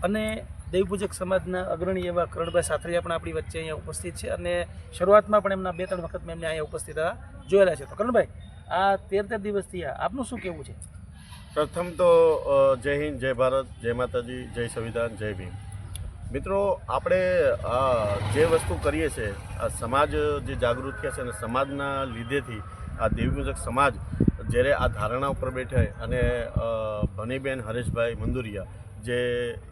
અને દેવપૂજક સમાજના અગ્રણી એવા કરણભાઈ સાથળિયા પણ આપણી વચ્ચે અહીંયા ઉપસ્થિત છે અને શરૂઆતમાં પણ એમના 2-3 વખત મેં એમને અહીંયા ઉપસ્થિત જોયેલા છે. તો કરણભાઈ, આ 13 દિવસથી આપનું શું કહેવું છે? પ્રથમ તો જય હિન્દ, જય ભારત, જય માતાજી, જય સંવિધાન, જય ભીમ. મિત્રો, આપણે જે વસ્તુ કરીએ છીએ, આ સમાજ જે જાગૃત થયા છે અને સમાજના લીધેથી આ દેવપૂજક સમાજ જ્યારે આ ધારણા ઉપર બેઠે અને ભનીબેન હરેશભાઈ મંદુરિયા જે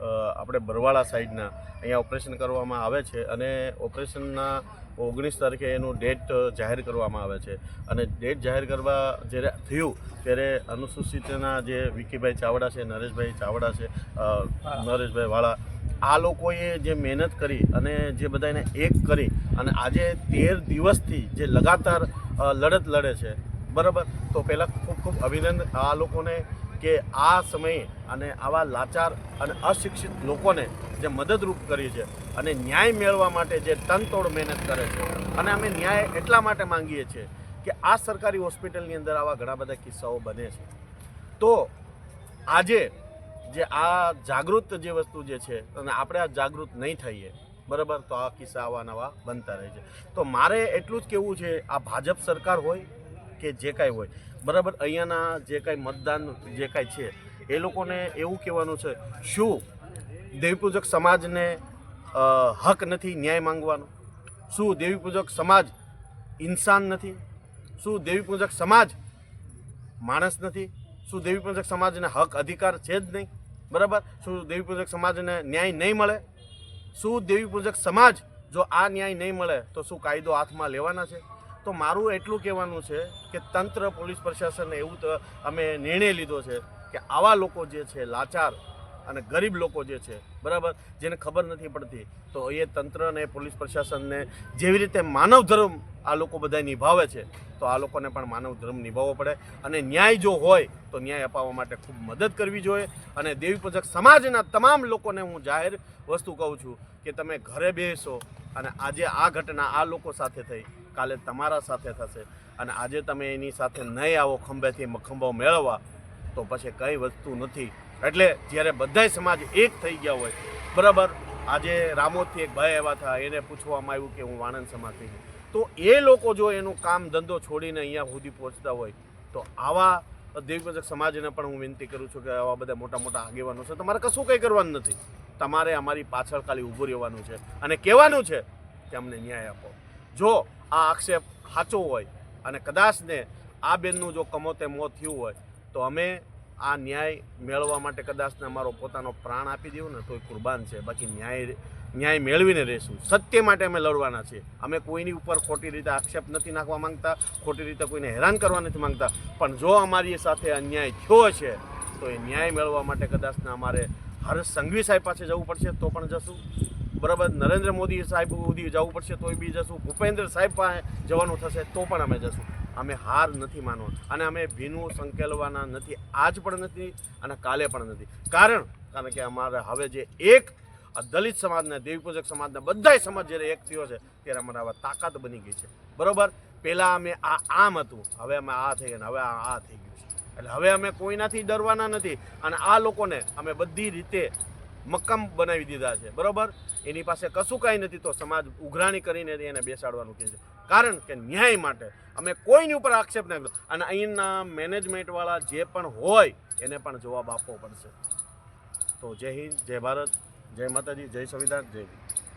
આપણે બરવાળા સાઈડના અહીંયા ઓપરેશન કરવામાં આવે છે અને ઓપરેશનના 19 તારીખે એનું ડેટ જાહેર કરવામાં આવે છે અને ડેટ જાહેર કરવા જ્યારે થયું ત્યારે અનુસૂચિતના જે વિકીભાઈ ચાવડા છે, નરેશભાઈ ચાવડા છે, નરેશભાઈ વાળા, આ લોકોએ જે મહેનત કરી અને જે બધાને એક કરી અને આજે 13 દિવસથી જે લગાતાર લડત લડે છે, બરાબર. તો પહેલાં ખૂબ ખૂબ અભિનંદન આ લોકોને કે આ સમયે અને આવા લાચાર અને અશિક્ષિત લોકોને જે મદદરૂપ કરી છે અને ન્યાય મેળવવા માટે જે તનતોડ મહેનત કરે છે. અને અમે ન્યાય એટલા માટે માંગીએ છીએ કે આ સરકારી હોસ્પિટલની અંદર આવા ઘણા બધા કિસ્સાઓ બને છે. તો આજે જે આ જાગૃત જે વસ્તુ જે છે અને આપણે આ જાગૃત નહીં થઈએ, બરાબર, તો આ કિસ્સા આવા નવા બનતા રહે છે. તો મારે એટલું જ કહેવું છે, આ ભાજપ સરકાર હોય કે જે કાંઈ હોય, બરાબર, અહીંયાના જે કાંઈ મતદાન જે કાંઈ છે એ લોકોને એવું કહેવાનું છે, શું દેવીપૂજક સમાજને હક નથી ન્યાય માંગવાનો? શું દેવીપૂજક સમાજ ઇન્સાન નથી? શું દેવીપૂજક સમાજ માણસ નથી? શું દેવીપૂજક સમાજને હક અધિકાર છે જ નહીં? બરાબર. શું દેવીપૂજક સમાજને ન્યાય નહીં મળે? શું દેવીપૂજક સમાજ જો આ ન્યાય નહીં મળે તો શું કાયદો હાથમાં લેવાના છે? તો મારું એટલું કહેવાનું છે કે તંત્ર, પોલીસ પ્રશાસનને એવું તો અમે નિર્ણય લીધો છે કે આવા લોકો જે છે, લાચાર અને ગરીબ લોકો જે છે, બરાબર, જેને ખબર નથી પડતી, તો એ તંત્ર અને પોલીસ પ્રશાસનને જેવી રીતે માનવ ધર્મ આ લોકો બધા નિભાવે છે, તો આ લોકોને પણ માનવ ધર્મ નિભાવવો પડે અને ન્યાય જો હોય તો ન્યાય અપાવવા માટે ખૂબ મદદ કરવી જોઈએ. અને દેવીપૂજક સમાજના તમામ લોકોને હું જાહેર વસ્તુ કહું છું કે તમે ઘરે બેસો અને આજે આ ઘટના આ લોકો સાથે થઈ, કાલે તમારા સાથે થશે અને આજે તમે એની સાથે નહીં આવો ખંભેથી ખંભો મેળવવા તો પછી કંઈ વસ્તુ નથી. એટલે જ્યારે બધાય સમાજ એક થઈ ગયા હોય, બરાબર. આજે રામોદથી એક ભાઈ આવ્યા હતા, એને પૂછવામાં આવ્યું કે હું વાણંદ સમાજથી છું, તો એ લોકો જો એનું કામ ધંધો છોડીને અહીંયા સુધી પહોંચતા હોય તો આવા દેવપૂજક સમાજને પણ હું વિનંતી કરું છું કે આવા બધા મોટા મોટા આગેવાનો છે, તમારે કશું કંઈ કરવાનું નથી, તમારે અમારી પાછળ ખાલી ઊભું રહેવાનું છે અને કહેવાનું છે કે અમને ન્યાય આપો. જો આ આક્ષેપ સાચો હોય અને કદાચને આ બેનનું જો કમોતે મોત થયું હોય તો અમે આ ન્યાય મેળવવા માટે કદાચને અમારો પોતાનો પ્રાણ આપી દેવું ને તોય કુરબાન છે. બાકી ન્યાય મેળવીને રહીશું. સત્ય માટે અમે લડવાના છીએ. અમે કોઈની ઉપર ખોટી રીતે આક્ષેપ નથી નાખવા માંગતા, ખોટી રીતે કોઈને હેરાન કરવા નથી માંગતા, પણ જો અમારી સાથે અન્યાય થયો છે તો એ ન્યાય મેળવવા માટે કદાચને અમારે હર્ષ સંઘવી સાહેબ પાસે જવું પડશે તો પણ જશું, બરાબર. નરેન્દ્ર મોદી સાહેબ સુધી જવું પડશે તોય બી જશું. ભૂપેન્દ્ર સાહેબ પાસે જવાનું થશે તો પણ અમે જશું. અમે હાર નથી માનવા અને અમે ભીનું સંકેલવાના નથી, આજ પણ નથી અને કાલે પણ નથી. કારણ કે અમારે હવે જે એક દલિત સમાજના, દેવીપૂજક સમાજના બધાય સમાજ જ્યારે એક થયો છે ત્યારે અમારે હવે તાકાત બની ગઈ છે, બરાબર. પહેલાં અમે આમ હતું, હવે અમે આ થઈ ગયા, હવે આ થઈ ગયું છે. એટલે હવે અમે કોઈનાથી ડરવાના નથી અને આ લોકોને અમે બધી રીતે મક્કમ બનાવી દીધા છે, બરાબર. એની પાસે કશું કાંઈ નથી તો સમાજ ઉઘરાણી કરીને એને બેસાડવાનું કહે છે. કારણ કે ન્યાય માટે અમે કોઈની ઉપર આક્ષેપ નહીં કર્યો અને અહીંના મેનેજમેન્ટવાળા જે પણ હોય એને પણ જવાબ આપવો પડશે. તો જય હિન્દ, જય ભારત, જય માતાજી, જય સંવિધાન, જય ભીમ.